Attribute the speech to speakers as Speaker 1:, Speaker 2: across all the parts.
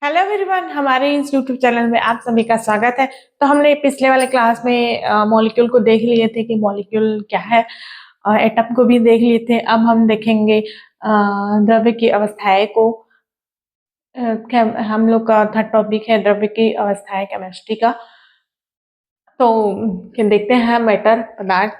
Speaker 1: Hello everyone, हमारे इस YouTube channel में आप सभी का स्वागत है। तो हमने पिछले वाले क्लास में मॉलिक्यूल को देख लिए थे कि मॉलिक्यूल क्या है, एटम को भी देख लिए थे। अब हम देखेंगे द्रव्य की अवस्थाएं को। हम लोग का थर्ड टॉपिक है द्रव्य की अवस्थाएं केमिस्ट्री का। तो देखते हैं मैटर पदार्थ।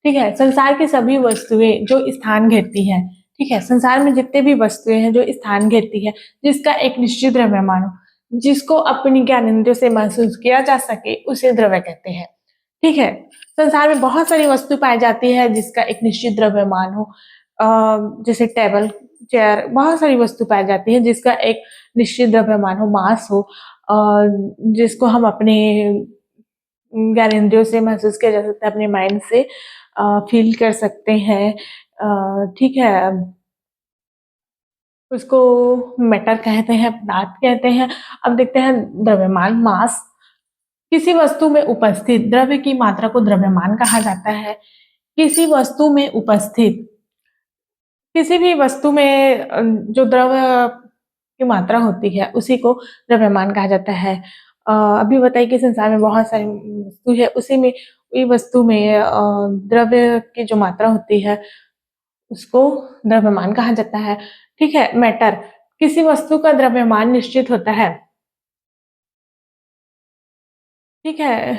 Speaker 1: ठीक है, संसार की सभी वस्तुएं जो स्थान घेरती हैं। ठीक है, संसार में जितने भी वस्तुएं हैं जो स्थान घेरती है, जिसका एक निश्चित द्रव्यमान हो, जिसको अपनी ज्ञानेंद्रियों से महसूस किया जा सके, उसे द्रव्य कहते हैं। ठीक है, संसार में बहुत सारी वस्तु पाई जाती है जिसका एक निश्चित द्रव्यमान हो। जैसे टेबल, चेयर, बहुत सारी वस्तु पाई जाती है जिसका एक निश्चित द्रव्यमान हो, मास हो, जिसको हम अपने ज्ञानेंद्रियों से महसूस किया जा सकता है, अपने माइंड से फील कर सकते हैं। ठीक है, उसको मैटर कहते हैं, पदार्थ कहते हैं। अब देखते हैं द्रव्यमान, मास। किसी वस्तु में उपस्थित द्रव्य की मात्रा को द्रव्यमान कहा जाता है। किसी वस्तु में उपस्थित किसी भी वस्तु में जो द्रव्य की मात्रा होती है उसी को द्रव्यमान कहा जाता है। अभी बताइए कि संसार में बहुत सारी वस्तु है, उसी में वही वस्तु में द्रव्य की जो मात्रा होती है उसको द्रव्यमान कहा जाता है। ठीक है, मैटर। किसी वस्तु का द्रव्यमान निश्चित होता है। ठीक है,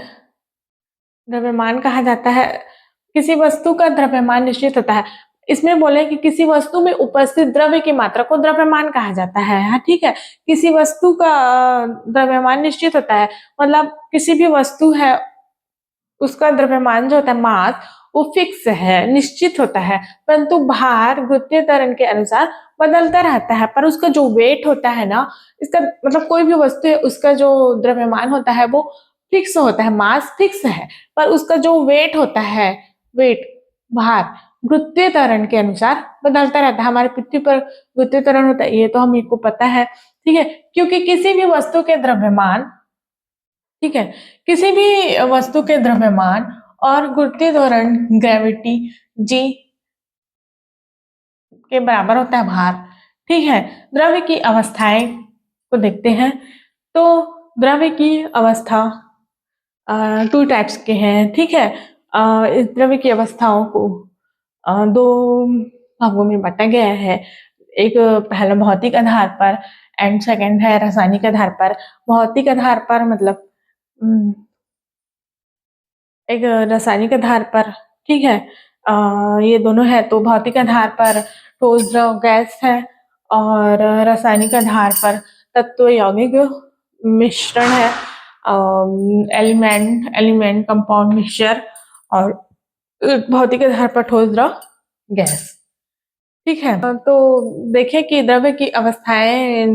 Speaker 1: द्रव्यमान कहा जाता है, किसी वस्तु का द्रव्यमान निश्चित होता है। इसमें बोले कि किसी वस्तु में उपस्थित द्रव्य की मात्रा को द्रव्यमान कहा जाता है। हाँ, ठीक है, किसी वस्तु का द्रव्यमान निश्चित होता है, मतलब किसी भी वस्तु है उसका द्रव्यमान जो होता है, मास, वो फिक्स है, निश्चित होता है। परंतु भार गुरुत्वीय त्वरण के अनुसार बदलता रहता है। पर उसका जो वेट होता है ना, इसका मतलब कोई भी वस्तु है उसका जो द्रव्यमान होता है वो फिक्स होता है, मास फिक्स है। पर उसका जो वेट होता है, वेट, भार, गुरुत्वीय त्वरण के अनुसार बदलता रहता है। हमारे पृथ्वी पर गुरुत्वीय त्वरण होता है, ये तो हम को पता है। ठीक है, क्योंकि किसी भी वस्तु के द्रव्यमान, ठीक है, किसी भी वस्तु के द्रव्यमान और गुरुत्वीय त्वरण, ग्रेविटी, जी के बराबर होता है भार। ठीक है, द्रव्य की अवस्थाएं को देखते हैं। तो द्रव्य की अवस्था टू टाइप्स के हैं। ठीक है, इस द्रव्य की अवस्थाओं को दो भागों में बांटा गया है। एक पहला भौतिक आधार पर एंड सेकंड है रासायनिक आधार पर। भौतिक आधार पर मतलब एक रासायनिक आधार पर। ठीक है, ये दोनों है। तो भौतिक आधार पर ठोस, द्रव, गैस है, और रासायनिक आधार पर तत्व, यौगिक मिश्रण है, एलिमेंट एलिमेंट कंपाउंड मिक्सचर, और भौतिक आधार पर ठोस, द्रव, गैस। ठीक है, तो देखें कि द्रव्य की अवस्थाएं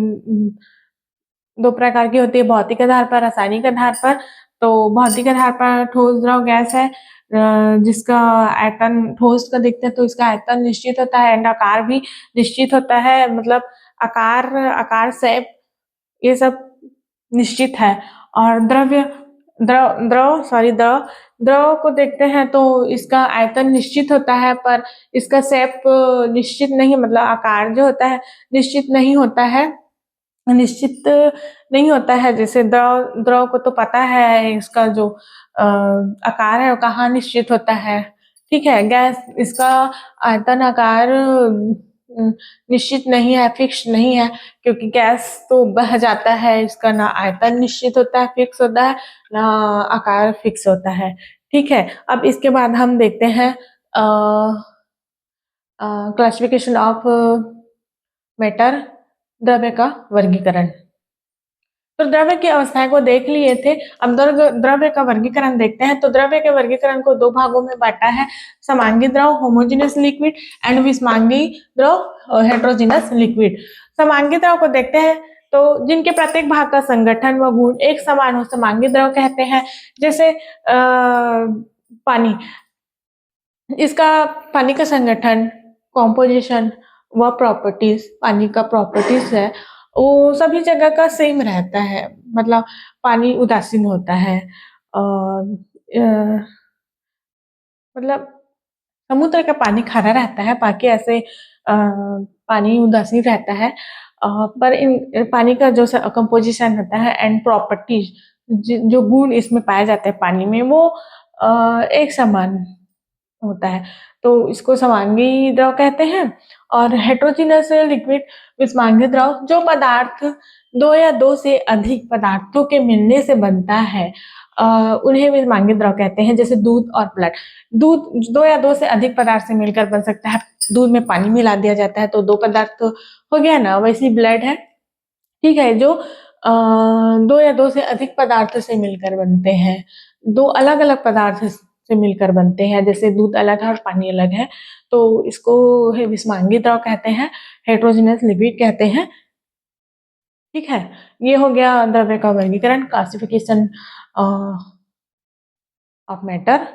Speaker 1: दो प्रकार की होती है, भौतिक आधार पर, रासायनिक आधार पर। तो भौतिक आधार पर ठोस, द्रव, गैस है, जिसका आयतन, ठोस का देखते हैं तो इसका आयतन निश्चित होता है एंड आकार भी निश्चित होता है। मतलब आकार आकार शेप ये सब निश्चित है। और द्रव्य द्रव द्रव सॉरी द्रव द्रव को देखते हैं तो इसका आयतन निश्चित होता है, पर इसका शेप निश्चित नहीं, मतलब आकार जो होता है निश्चित नहीं होता है। निश्चित नहीं होता है, जैसे द्रव द्रव को तो पता है इसका जो आकार है वो कहाँ निश्चित होता है। ठीक है, गैस, इसका आयतन आकार निश्चित नहीं है, फिक्स नहीं है, क्योंकि गैस तो बह जाता है, इसका ना आयतन निश्चित होता है, फिक्स होता है, ना आकार फिक्स होता है। ठीक है, अब इसके बाद हम देखते हैं क्लासिफिकेशन ऑफ मैटर, द्रव्य का वर्गीकरण। तो द्रव्य की अवस्थाएं को देख लिए थे। अब द्रव्य का वर्गीकरण देखते हैं। तो द्रव्य के वर्गीकरण को दो भागों में बांटा है, समांगी द्रव, होमोजेनियस लिक्विड, एंड विषमांगी द्रव, हेट्रोजीनियस लिक्विड। समांगी द्रव को देखते हैं तो जिनके प्रत्येक भाग का संगठन व गुण एक समान हो, समांगी द्रव कहते हैं। जैसे पानी, इसका पानी का संगठन, कॉम्पोजिशन व प्रॉपर्टीज, पानी का प्रॉपर्टीज है वो सभी जगह का सेम रहता है। मतलब पानी उदासीन होता है, मतलब समुद्र का पानी खारा रहता है, बाकी ऐसे पानी उदासीन रहता है। पर इन पानी का जो कंपोजिशन होता है एंड प्रॉपर्टीज, जो गुण इसमें पाए जाते हैं पानी में, वो एक समान होता है, तो इसको समांगी द्रव कहते हैं। और हेट्रोजीनस लिक्विड, विषमांगी द्रव, जो पदार्थ दो या दो से अधिक पदार्थों के मिलने से बनता है, उन्हें विषमांगी द्रव कहते हैं। जैसे दूध और ब्लड, दूध दो या दो से अधिक पदार्थ से मिलकर बन सकता है। दूध में पानी मिला दिया जाता है तो दो पदार्थ तो हो गया ना, वैसी ब्लड है, ठीक है, जो दो या दो से अधिक पदार्थ से मिलकर बनते हैं, दो अलग अलग पदार्थ से मिलकर बनते हैं, जैसे दूध अलग है और पानी अलग है, तो इसको विषमांगी द्रव कहते हैं, हेट्रोजीनस लिक्विड कहते हैं। ठीक है, ये हो गया द्रव्य का वर्गीकरण, क्लासिफिकेशन ऑफ मैटर।